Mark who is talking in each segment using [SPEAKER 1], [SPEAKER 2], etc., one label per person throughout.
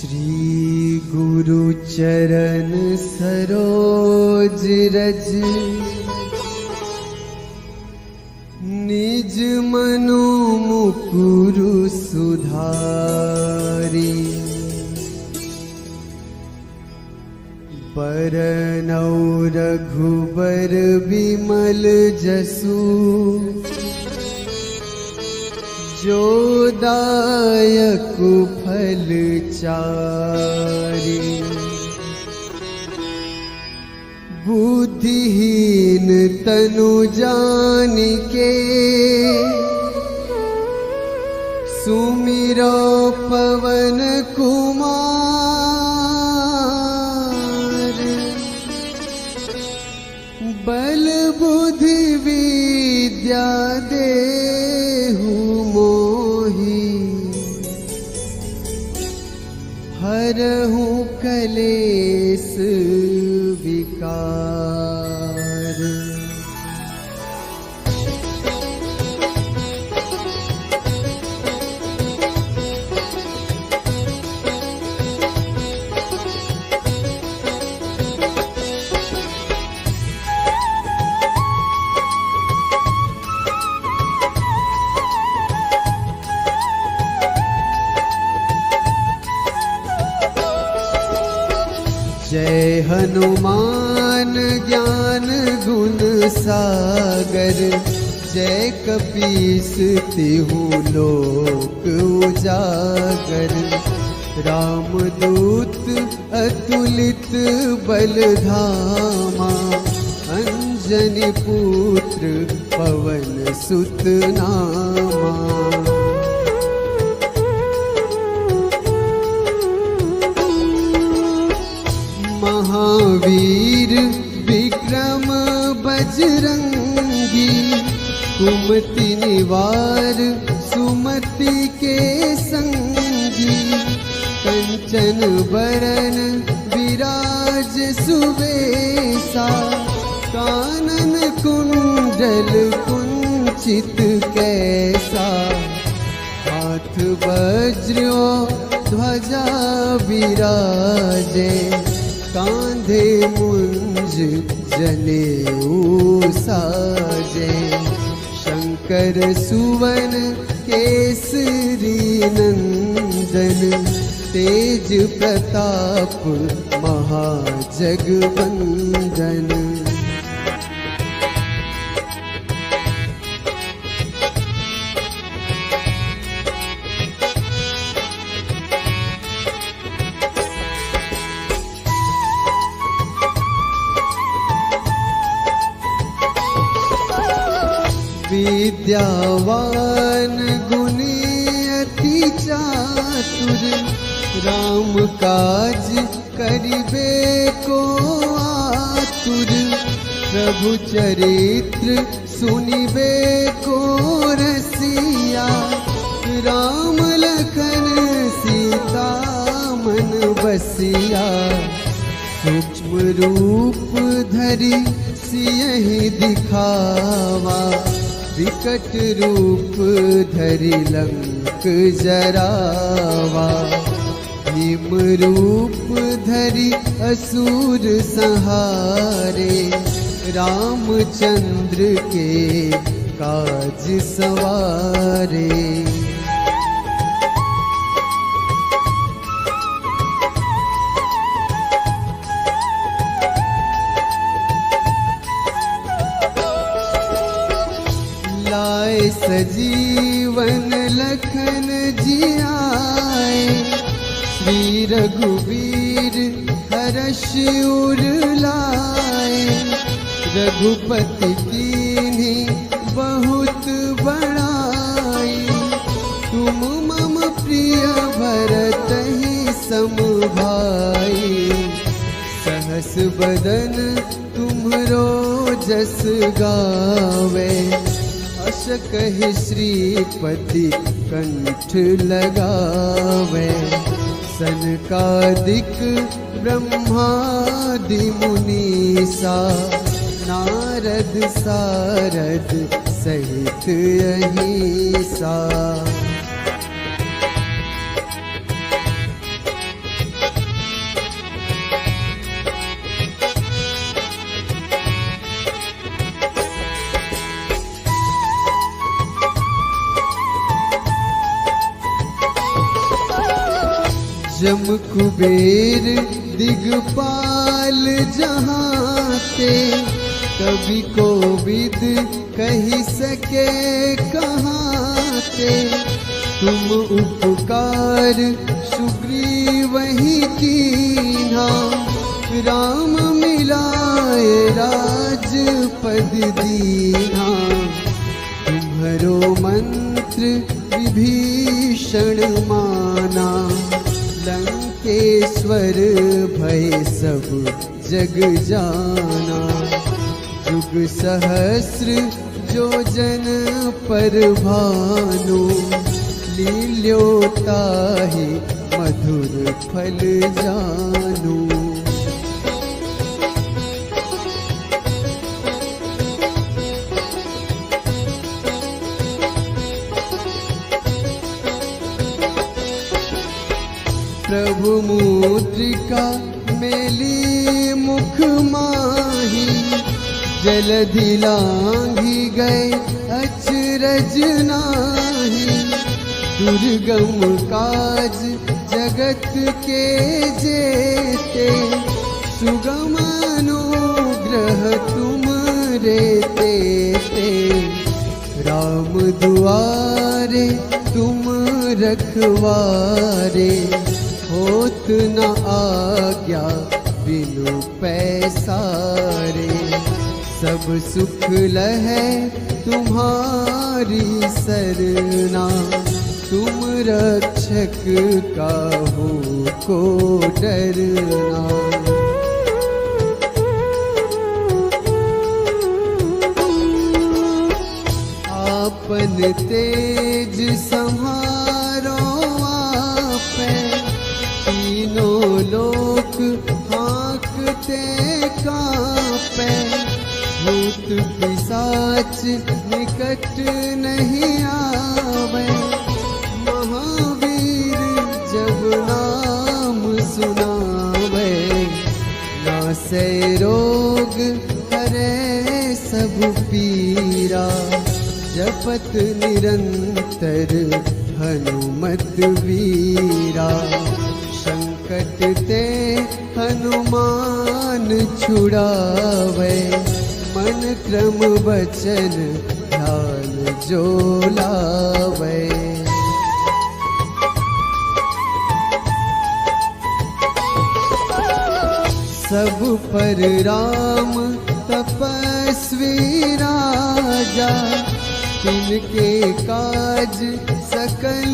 [SPEAKER 1] श्री गुरु चरण सरोज रज निज मनो मुकुरु सुधारी। बरनौ रघुबर विमल जसु जो दायक फल चारि। बुद्धिहीन तनु जानिके सुमिरो पवन कुमार। बल बुद्धि विद्या देहु मोहि हरहु कलेस विकार। जय हनुमान ज्ञान गुण सागर। जय कपीस तिहु लोक उजागर। रामदूत अतुलित बल धामा। अंजनी पुत्र पवन सुत नामा। महावीर विक्रम बजरंगी। कुमति निवार सुमति के संगी। कंचन बरन विराज सुवेशा। कानन कुंडल कुंचित कैसा। हाथ वज्र ध्वजा विराजे। कांधे मुंज जनेऊ साजे। शंकर सुवन केसरी नंदन। तेज प्रताप महाजगवंदन। विद्यावान गुणी अति चातुर। राम काज करिबे को आतुर। प्रभु चरित्र सुनिबे को रसिया। राम लखन सीता मन बसिया। सूक्ष्म रूप धरि सियहि दिखावा। विकट रूप धरि लंक जरावा। भीम रूप धरि असुर संहारे। रामचंद्र के काज सवारे। लाए सजीवन लखन जियाए। श्री रघुवीर हर्ष उर लाए। रघुपति कीन्ही बहुत बड़ाई। तुम मम प्रिय भरतहि सम भाई। सहस बदन तुम्हरो जस गावे। अस कहि श्रीपति कंठ लगावे। सनकादिक ब्रह्मादि मुनीसा। नारद सारद सहित अहिसा। जम कुबेर दिगपाल जहाँ ते, कभी कोविद कही सके कहाँ ते। तुम उपकार सुग्रीव ही कीन्हा, राम मिलाए राजपद दीन्हा। तुम्हरो मंत्र विभीषण माना, लंकेश्वर भय सब जग जाना। जुग सहस्र जो जन पर भानु, लील्योताहि मधुर फल जानू। प्रभु मुद्रिका मेली मुख माही, जलधि लांघी गए अचरज नाही। दुर्गम काज जगत के जेते, सुगम अनुग्रह तुम रे तेते। राम दुआरे तुम रखवारे, होत न आज्ञा बिनु पैसारे। सब सुख लहै तुम्हारी सरना, तुम रक्षक काहू को डरना। आपन तेज संहारो आपे, तीनों लोक हाँकते कांपे। भूत पिशाच निकट नहीं आवे, महावीर जब नाम सुनावे। नासै रोग हरै सब पीरा, जपत निरंतर हनुमत वीरा। संकट ते हनुमान छुड़ावे, मन क्रम वचन ध्यान जो लावे। सब पर राम तपस्वी राजा, तिनके काज सकल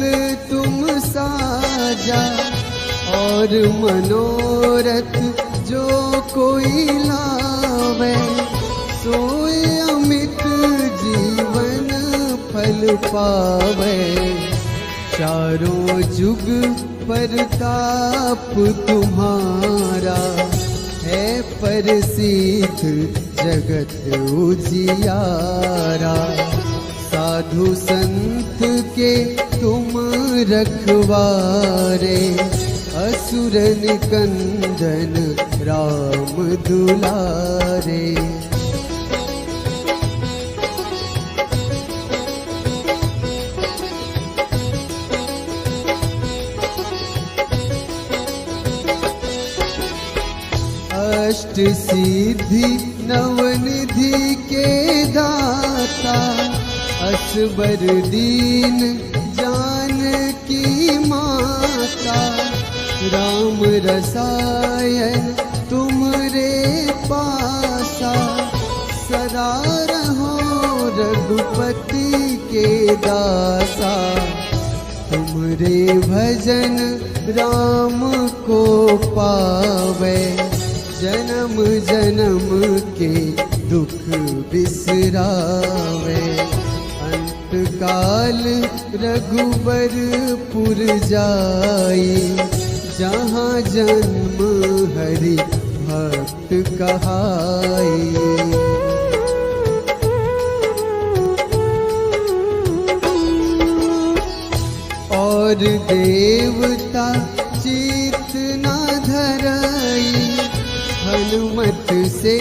[SPEAKER 1] तुम साजा। और मनोरथ जो कोई लावे, सोए अमित जीवन फल पावे। चारों जुग परताप तुम्हारा, है प्रसिद्ध जगत उजियारा। साधु संत के तुम रखवारे, असुर निकंदन राम दुलारे। अष्ट सिद्धि नवनिधि के दाता, असबर दीन जानकी माता। राम रसायन तुमरे पासा, सदा रहो रघुपति के दासा। तुमरे भजन राम को पावे, जन्म जन्म के दुख बिसरावे। अंत काल रघुबरपुर जाई, जहाँ जन्म हरि भक्त कहाई। और देवता चित न धरई, हनुमत से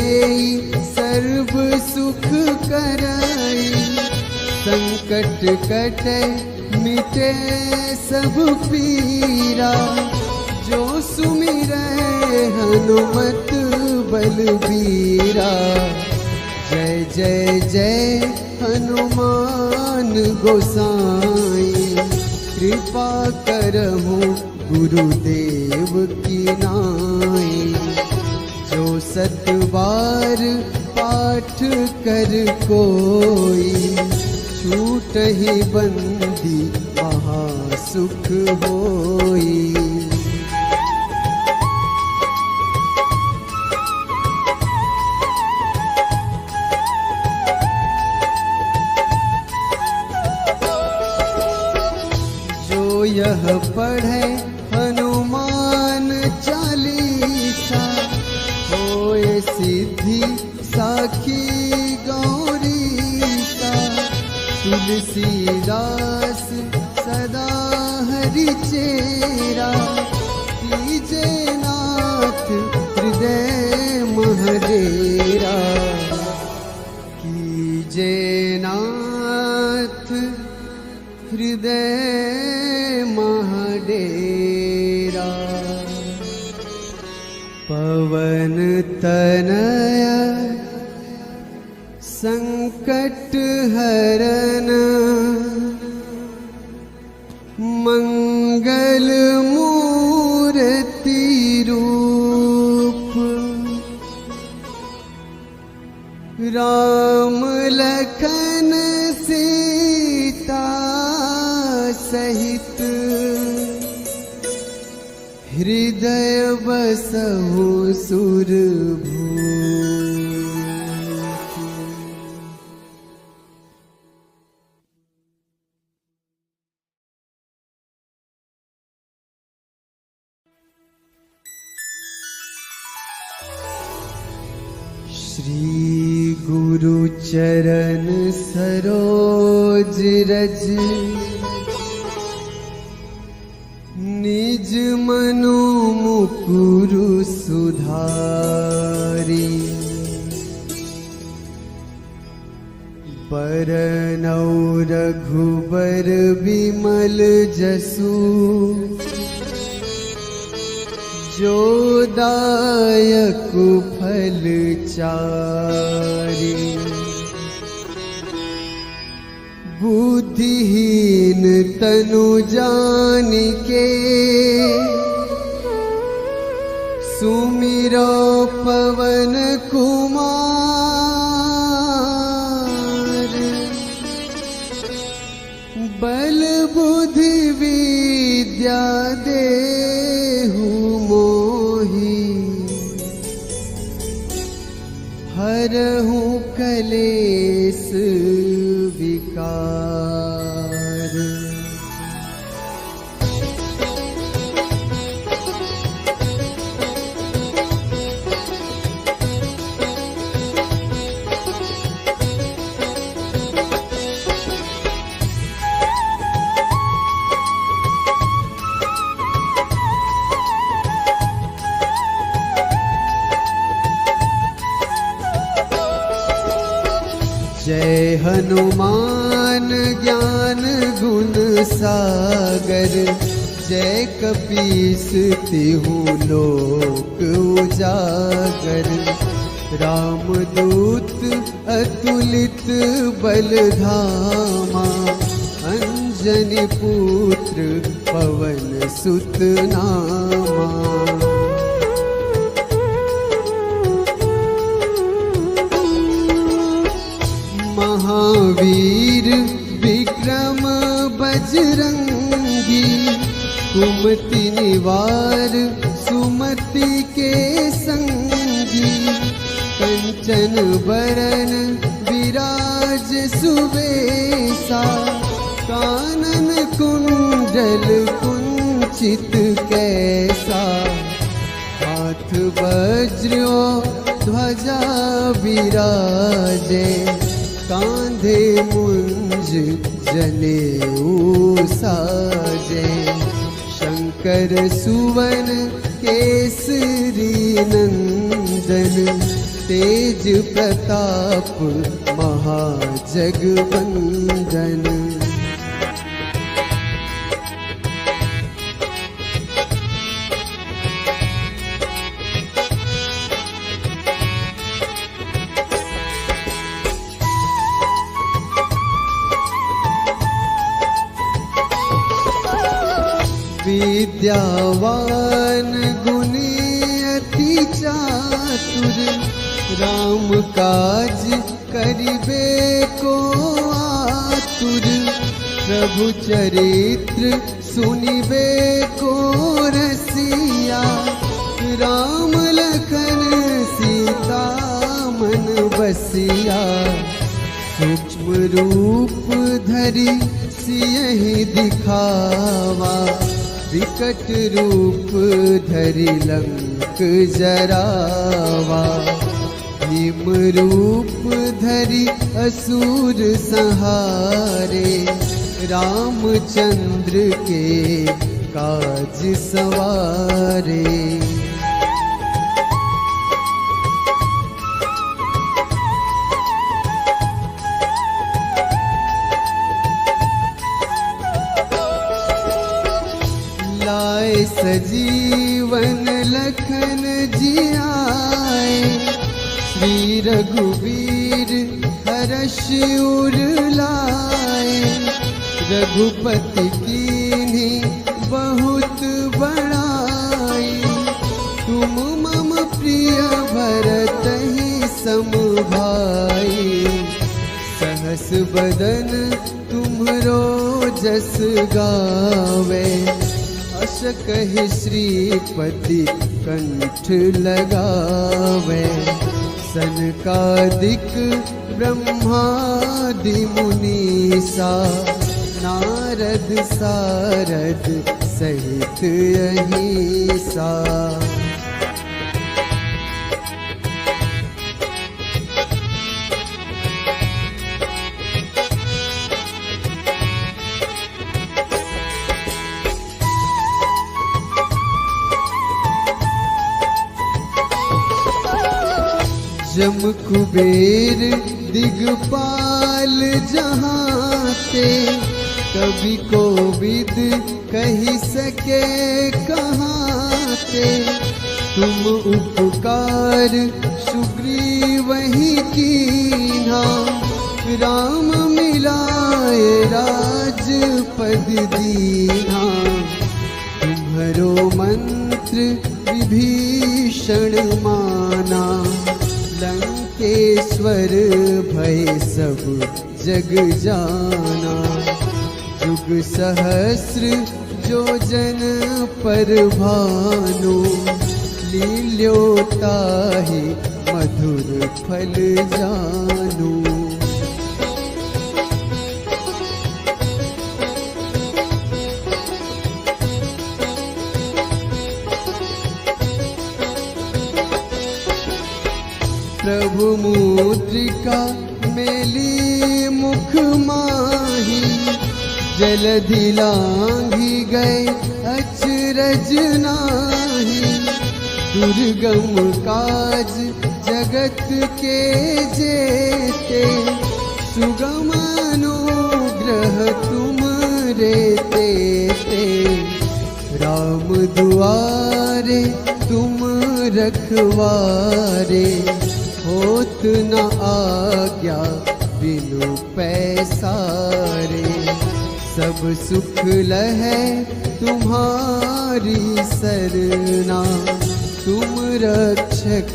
[SPEAKER 1] सर्व सुख करई। संकट कटे मिटे सब पीरा, जो सुमिरै हनुमत बलबीरा। जय जय जय हनुमान गोसाई, कृपा करहु गुरुदेव की नाई। जो 7 बार पाठ कर कोई, छूटहि बंदी महासुख होई। यह पढ़े हनुमान चालीसा, होए सिद्धि साखी गौरीसा। तुलसीदास सदा हरि चेरा, कीजे नाथ हृदय महडेरा। कीजे नाथ हृदय महडेरा। पवन तनया संकट हरन, मंगल मूर्ति रूप। राम लखन सीता सहित, हृदय बसहु सुरभूप। श्री गुरु चरण सरोज रज, निज मनु मुकुरु सुधारी। बरनौ रघुबर विमल जसु, जो दायक फल चारि। बुद्धिहीन तनु जानिके, सुमिरो पवन कुमार। बल बुद्धि विद्या देहु मोहि, हरहु कलेस विकार। जय हनुमान ज्ञान गुण सागर, जय कपीस तिहु लोक उजागर। रामदूत अतुलित बल धामा, अंजनी पुत्र पवन सुत नामा। महावीर विक्रम बजरंगी, कुमति निवार सुमति के संगी। कंचन बरन विराज सुबेसा, कानन कुंडल कुंचित कैसा। हाथ वज्र ध्वजा विराजे, कांधे मुंज जनेऊ साजे। शंकर सुवन केसरी नंदन, तेज प्रताप महाजगवंदन। विद्यावान गुणी अति चातुर, राम काज करिबे को आतुर, प्रभु चरित्र सुनिबे को रसिया, राम लखन सीता मन बसिया, सूक्ष्म रूप धरि सियहि दिखावा, विकट रूप धरि लंक जरावा, भीम रूप धरि असुर संहारे, रामचंद्र के काज सवारे। लाए सजीवन लखन जियाए, श्री रघुवीर हर्ष उर लाए, रघुपति कीन्ही बहुत बड़ाई, तुम मम प्रिय भरतहि सम भाई, सहस बदन तुम्हरो जस गावे, अस कहि श्रीपति कंठ लगावे, सनकादिक ब्रह्मादि मुनीसा, नारद सारद सहित अहिसा। जम कुबेर दिगपाल जहाँ ते, कवि कोविद कही सके कहाँ ते, तुम उपकार सुग्रीवहि कीन्हा, राम मिलाए राजपद दीन्हा, तुम्हरो मंत्र विभीषण माना, लंकेश्वर भय सब जग जाना, जुग सहस्र जो जन पर भानु, लील्योताहि मधुर फल जानू। प्रभु मुद्रिका मेली मुख माही, जलधि लांघि गए अचरज नाही, दुर्गम काज जगत के जेते, सुगम अनुग्रह तुम रे तेते, राम दुआरे तुम रखवारे, होत न आज्ञा बिनु पैसारे, सब सुख लहै तुम्हारी सरना, तुम रक्षक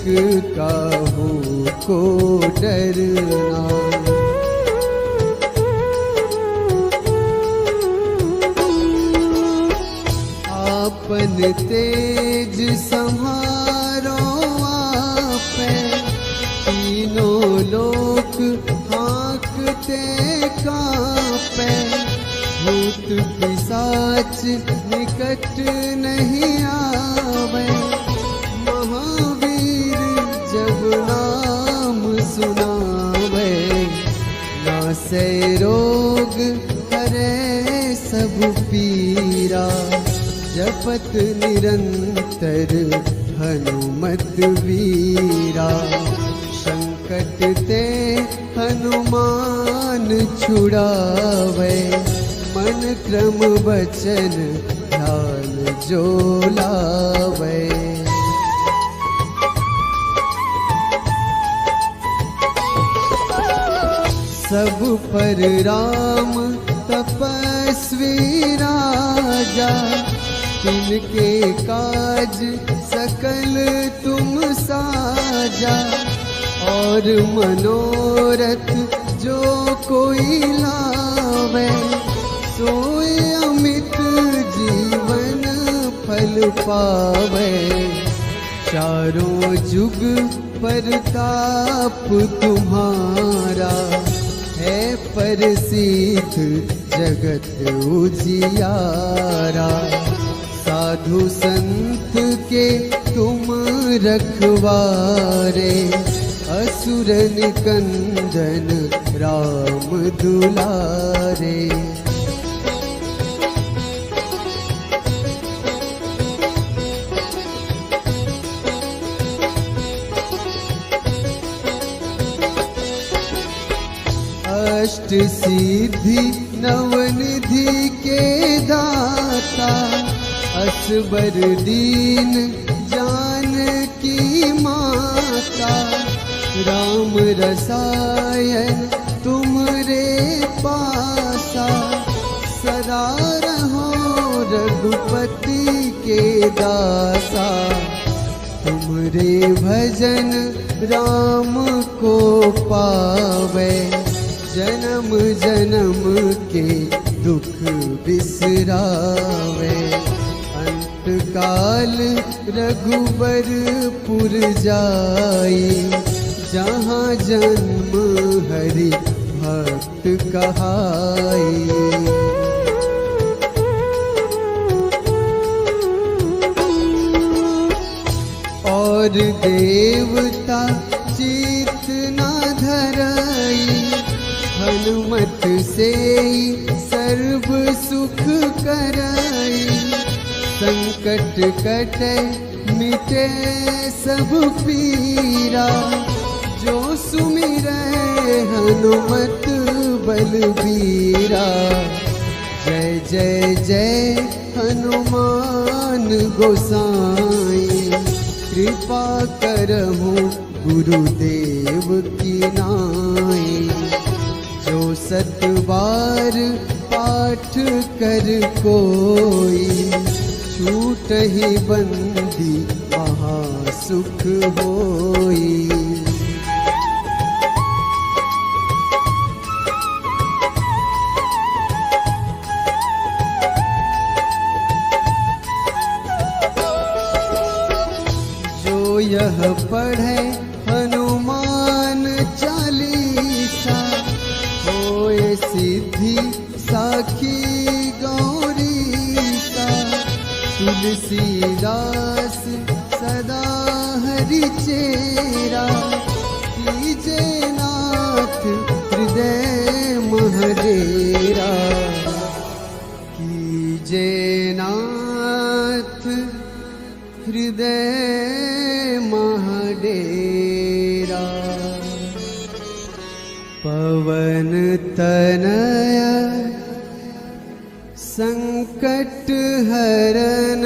[SPEAKER 1] काहू को डरना। आपन तेज संहारो आपे, तीनों लोक हाँकते कांपे, भूत पिशाच निकट नहीं आवे, महावीर जब नाम सुनावे, नासै रोग हरै सब पीरा, जपत निरंतर हनुमत वीरा, संकट ते हनुमान छुड़ावे, मन क्रम वचन ध्यान जो लावे। सब पर राम तपस्वी राजा, तिनके काज सकल तुम साजा, और मनोरथ जो कोई लावे, सोए अमित जीवन फल पावे। चारों जुग परताप तुम्हारा, है प्रसिद्ध जगत उजियारा। साधु संत के तुम रखवारे, असुर निकंदन राम दुलारे। अष्ट सिद्धि नवनिधि के दाता, असबर दीन जानकी माता। राम रसायन तुमरे पासा, सदा रहो रघुपति के दासा। तुमरे भजन राम को पावे, जन्म जन्म के दुख बिसरावे। अंत काल रघुबरपुर जाई, जहाँ जन्म हरि भक्त कहाई। और देवता चित न धरई, हनुमत से सर्व सुख करई। संकट कटे मिटे सब पीरा, जो सुमिरै हनुमत बलबीरा। जय जय जय हनुमान गोसाई, कृपा करहु गुरुदेव की नाई। जो सत बार पाठ कर कोई, छूटहि बंदी महासुख होई। जो यह पढ़े हनुमान चालीसा, होए सिद्धि साखी गौरीसा। तुलसीदास सदा हरि चेरा, कीजे नाथ हृदय महडेरा। कीजे नाथ हृदय महडेरा। पवन तनया संकट हरन,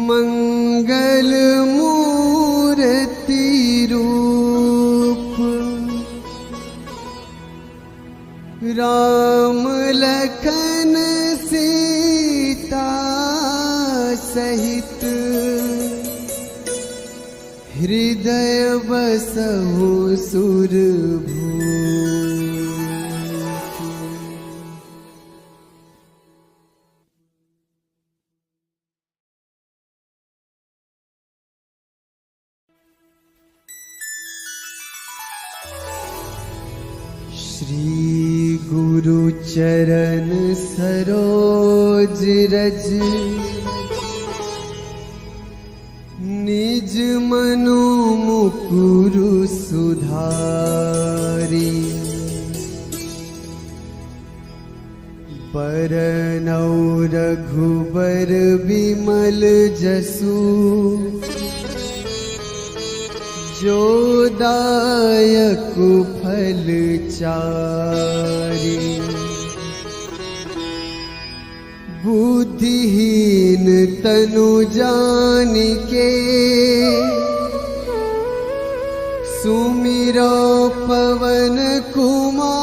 [SPEAKER 1] मंगल मूर्ति रूप। राम लखन सीता सहित, हृदय बसहु सुरभूप। श्री गुरु चरण सरोज रज, निज मनु मुकुरु सुधारी। बरनौ रघुबर बिमल जसु, जो दायक फल चारि। बुद्धिहीन तनु जानिके, सुमिरो पवन कुमार।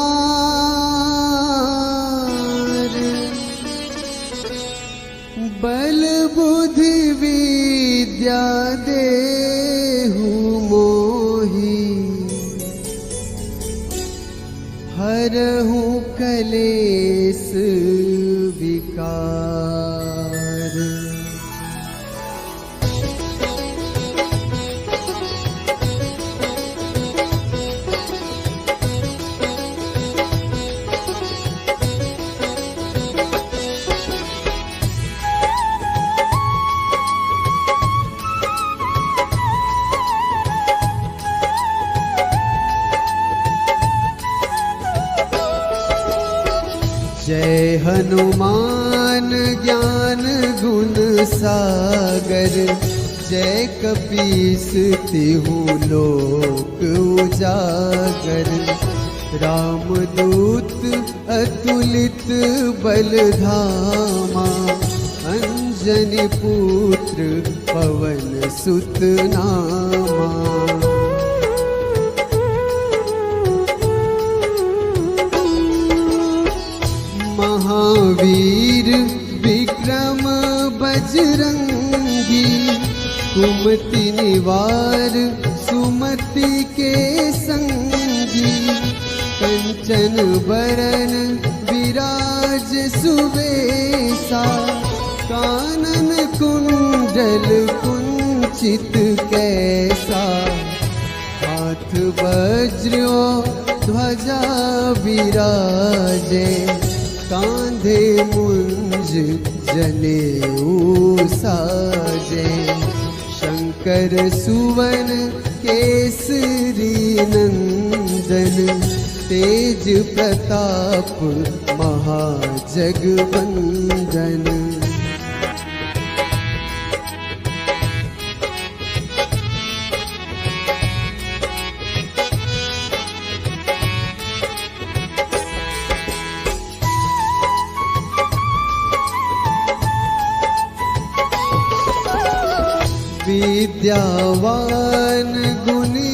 [SPEAKER 1] कलेस विकार। जय हनुमान ज्ञान गुण सागर, जय कपीस तिहु लोक उजागर। रामदूत अतुलित बल धामा, अंजनी पुत्र पवन सुत नामा। महावीर विक्रम बजरंगी, कुमति निवार सुमति के संगी। कंचन बरन विराज सुबेसा, कानन कुंडल कुंचित कैसा। हाथ वज्र ध्वजा विराजे, कांधे मुंज जनेऊ साजे। शंकर सुवन केसरी नंदन, तेज प्रताप महाजगवंदन। विद्यावान गुणी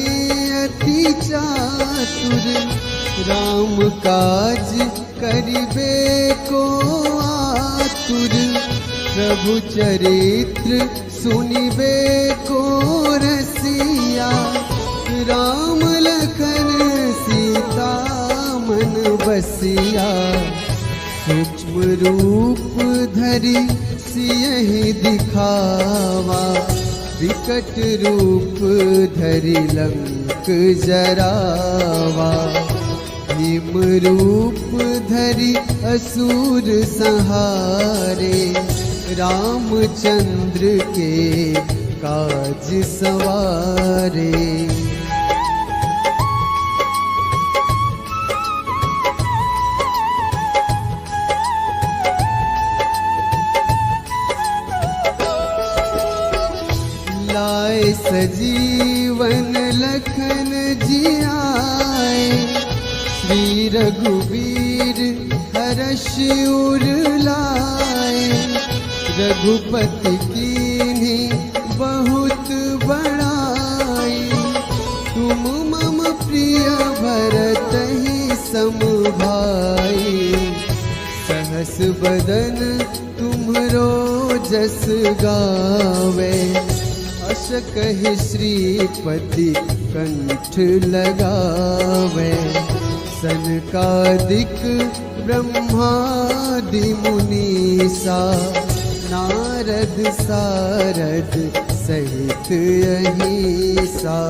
[SPEAKER 1] अति चातुर, राम काज करिबे को आतुर। प्रभु चरित्र सुनिबे को रसिया, राम लखन सीता मन बसिया। सूक्ष्म रूप धरि सियहि दिखावा, विकट रूप धरि लंक जरावा। भीम रूप धरि असुर संहारे, रामचंद्र के काज सवारे। लाए सजीवन लखन जियाए, श्री रघुवीर हर्ष उर लाए। रघुपति कीन्ही बहुत बड़ाई, तुम मम प्रिय भरतहि सम भाई। सहस बदन तुम्हरो जस गावे, अस कहि श्रीपति कंठ लगावे। सनकादिक ब्रह्मादि मुनीसा, नारद सारद सहित अहिसा।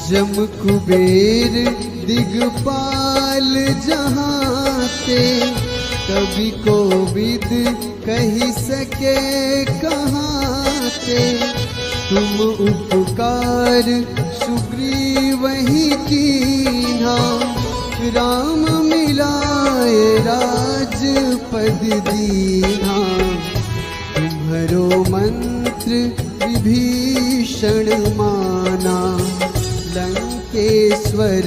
[SPEAKER 1] जम कुबेर दिगपाल जहाते, कवि कोविद कही सके कहाते। तुम उपकार सुग्रीवहि कीन्हा, राम मिलाए राजपद दीन्हा। तुम्हरो मंत्र विभीषण माना, लंकेश्वर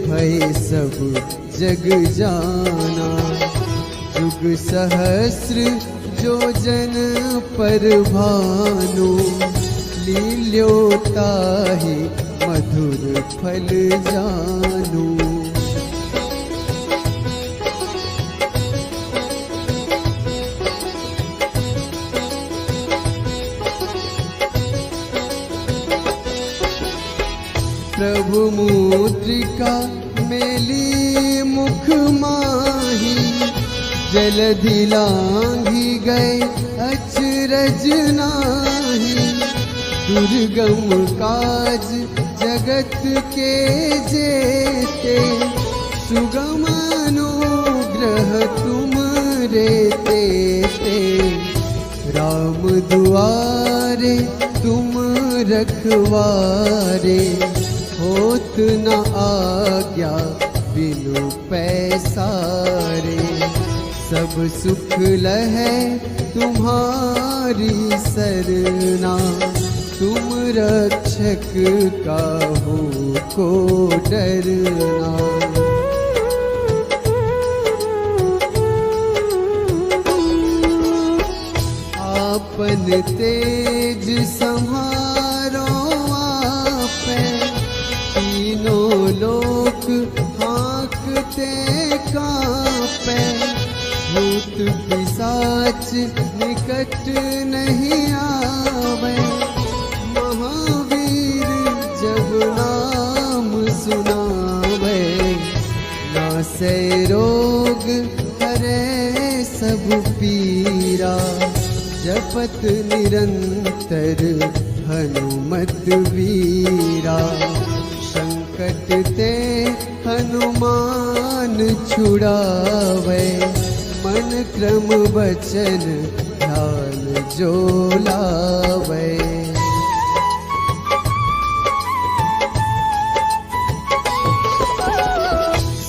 [SPEAKER 1] भय सब जग जाना। जुग सहस्र जो जन पर भानु, लील्योताहि मधुर फल जानू। प्रभु मुद्रिका मेली मुख माही, जलधि लांघी गए अचरज नाही। दुर्गम काज जगत के जेते, सुगम अनुग्रह तुम रेते ते। राम दुआरे तुम रखवारे, होत न आज्ञा बिनु पैसारे। सब सुख लहै तुम्हारी सरना, तुम रक्षक काहू को डरना। आपन तेज संहारो आपे, तीनों लोक हाँकते कांपे। भूत पिशाच निकट नहीं आवे, महावीर जब नाम सुनावे। नासै रोग हरै सब पीरा, जपत निरंतर हनुमत वीरा। संकट ते हनुमान छुड़ावे, मन क्रम वचन ध्यान जो लावे।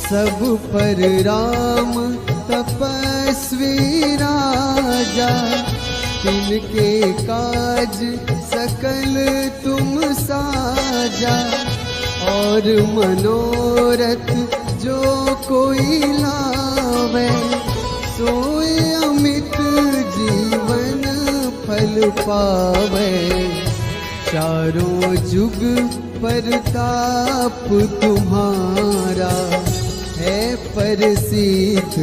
[SPEAKER 1] सब पर राम तपस्वी राजा, तिनके काज सकल तुम साजा। और मनोरथ जो कोई लावे, सोए अमित जीवन फल पावे। चारों जुग परताप तुम्हारा, है प्रसिद्ध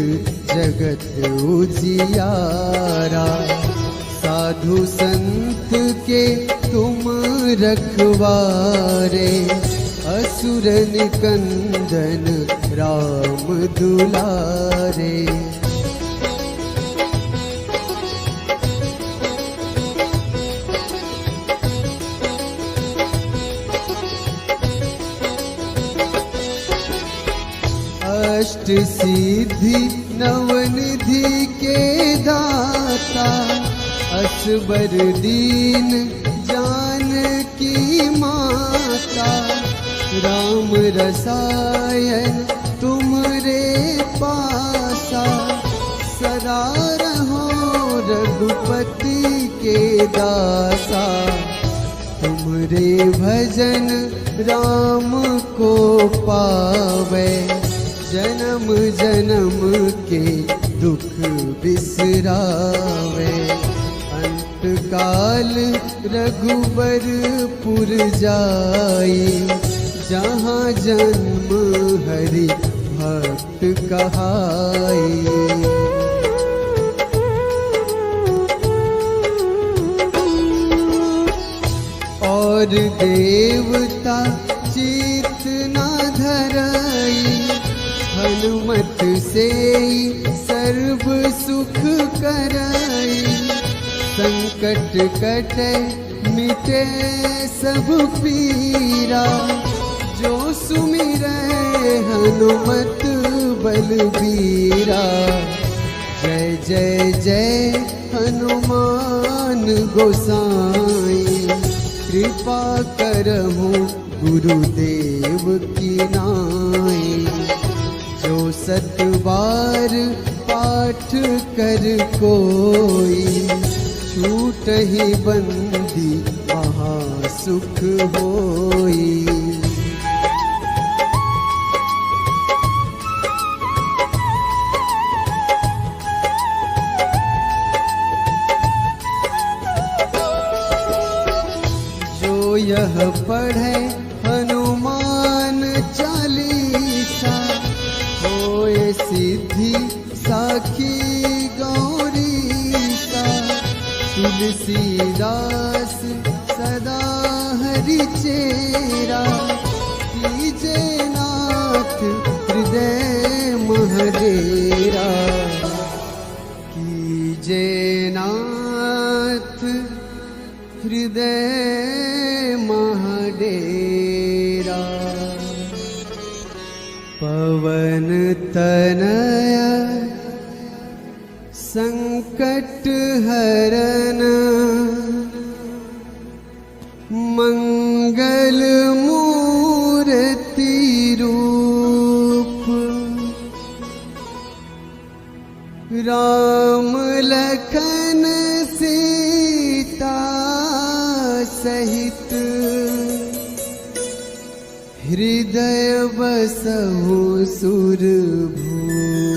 [SPEAKER 1] जगत उजियारा। साधु संत के तुम रखवारे, असुर निकंदन राम दुलारे। अष्ट सिद्धि नवनिधि के दाता, असबर दीन जानकी माता। राम रसायन तुमरे पासा, सदा रहो रघुपति के दासा। तुमरे भजन राम को पावे, जन्म जन्म के दुख बिसरावे। अंत काल रघुबरपुर जाई, जहाँ जन्म हरि भक्त कहाई। और देवता चित न धरई, हनुमत से सर्व सुख करई। संकट कटे मिटे सब पीरा, जो सुमिरै हनुमत बलबीरा। जय जय जय हनुमान गोसाई, कृपा करहु गुरुदेव की नाई। जो 7 बार पाठ कर कोई, छूटहि बंदी महासुख होई। जो यह पढ़े सिद्धि साखी गौरीसा तुलसीदास सदा हरि चेरा कीजे नाथ हृदय महडेरा कीजे नाथ हृदय महडेरा। पवन तनया संकट हरन मंगल मूर्ति रूप राम लखन सीता सहित हृदय बसहु सुरभूप।